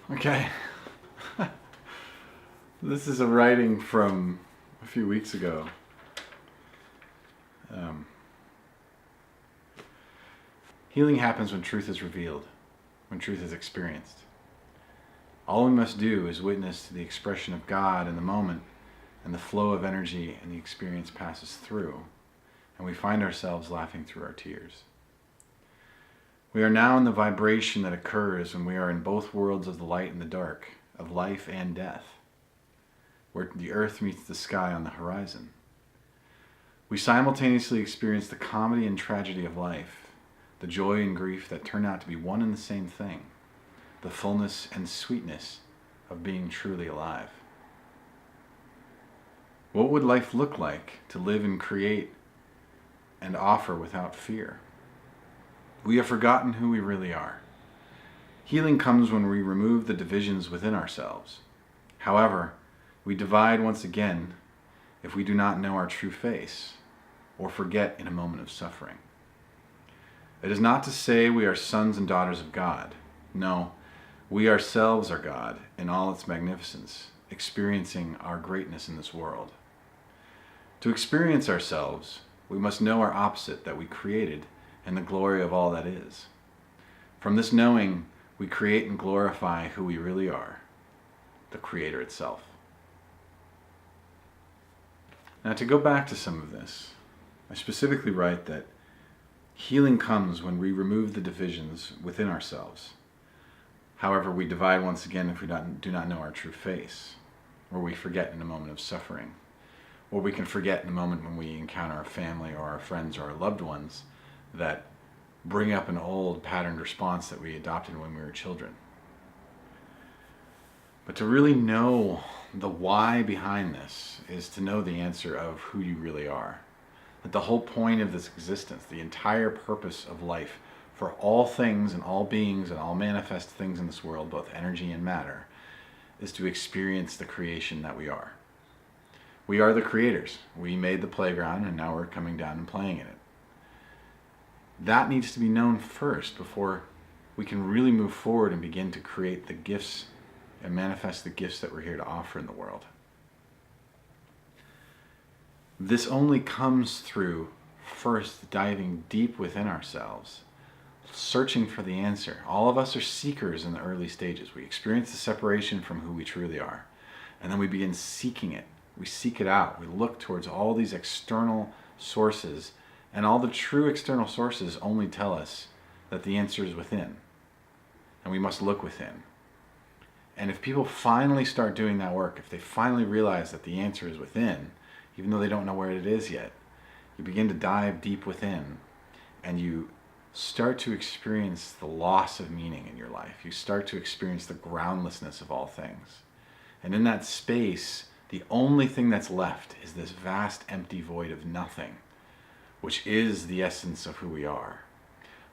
Okay. This is a writing from a few weeks ago. Healing happens when truth is revealed, when truth is experienced. All we must do is witness to the expression of God in the moment, and the flow of energy and the experience passes through, and we find ourselves laughing through our tears. We are now in the vibration that occurs when we are in both worlds of the light and the dark, of life and death, where the earth meets the sky on the horizon. We simultaneously experience the comedy and tragedy of life, the joy and grief that turn out to be one and the same thing, the fullness and sweetness of being truly alive. What would life look like to live and create and offer without fear? We have forgotten who we really are. Healing comes when we remove the divisions within ourselves. However, we divide once again if we do not know our true face or forget in a moment of suffering. It is not to say we are sons and daughters of God. No, we ourselves are God in all its magnificence, experiencing our greatness in this world. To experience ourselves, we must know our opposite that we created and the glory of all that is. From this knowing, we create and glorify who we really are, the Creator itself. Now, to go back to some of this, I specifically write that healing comes when we remove the divisions within ourselves. However, we divide once again if we do not know our true face, or we forget in a moment of suffering, or we can forget in a moment when we encounter our family or our friends or our loved ones that bring up an old patterned response that we adopted when we were children. But to really know the why behind this is to know the answer of who you really are. That the whole point of this existence, the entire purpose of life for all things and all beings and all manifest things in this world, both energy and matter, is to experience the creation that we are. We are the creators. We made the playground and now we're coming down and playing in it. That needs to be known first before we can really move forward and begin to create the gifts and manifest the gifts that we're here to offer in the world. This only comes through first diving deep within ourselves, searching for the answer. All of us are seekers in the early stages. We experience the separation from who we truly are, and then we begin seeking it. We seek it out. We look towards all these external sources, and all the true external sources only tell us that the answer is within, and we must look within. And if people finally start doing that work, if they finally realize that the answer is within, even though they don't know where it is yet, you begin to dive deep within, and you start to experience the loss of meaning in your life. You start to experience the groundlessness of all things. And in that space, the only thing that's left is this vast empty void of nothing, which is the essence of who we are.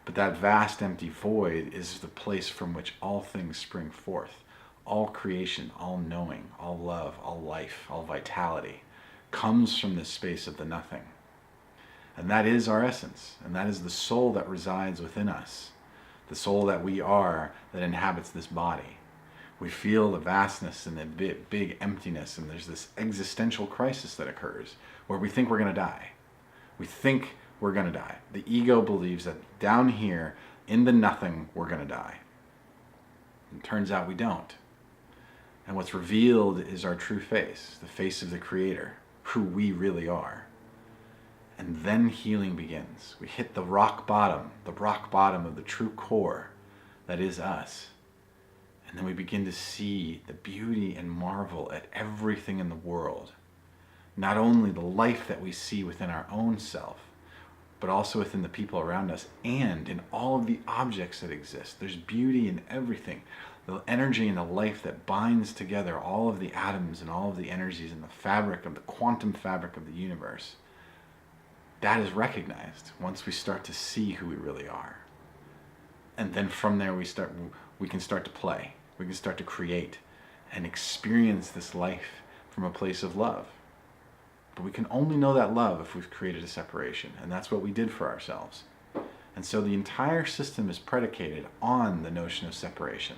But that vast empty void is the place from which all things spring forth. All creation, all knowing, all love, all life, all vitality comes from this space of the nothing. And that is our essence, and that is the soul that resides within us, the soul that we are that inhabits this body. We feel the vastness and the big emptiness, and there's this existential crisis that occurs where we think we're going to die. We think we're going to die. The ego believes that down here in the nothing we're going to die. It turns out we don't. And what's revealed is our true face, the face of the Creator, who we really are. And then healing begins. We hit the rock bottom of the true core that is us. And then we begin to see the beauty and marvel at everything in the world. Not only the life that we see within our own self, but also within the people around us and in all of the objects that exist. There's beauty in everything. The energy and the life that binds together all of the atoms and all of the energies in the fabric of the quantum fabric of the universe. That is recognized once we start to see who we really are. And then from there we can start to play. We can start to create and experience this life from a place of love. But we can only know that love if we've created a separation, and that's what we did for ourselves. And so the entire system is predicated on the notion of separation.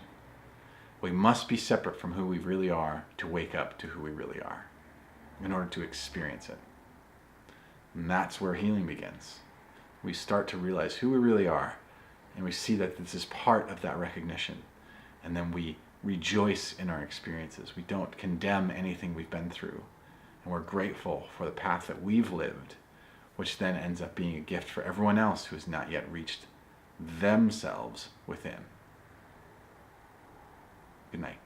We must be separate from who we really are to wake up to who we really are in order to experience it. And that's where healing begins. We start to realize who we really are, and we see that this is part of that recognition. And then we rejoice in our experiences. We don't condemn anything we've been through. And we're grateful for the path that we've lived, which then ends up being a gift for everyone else who has not yet reached themselves within. Good night.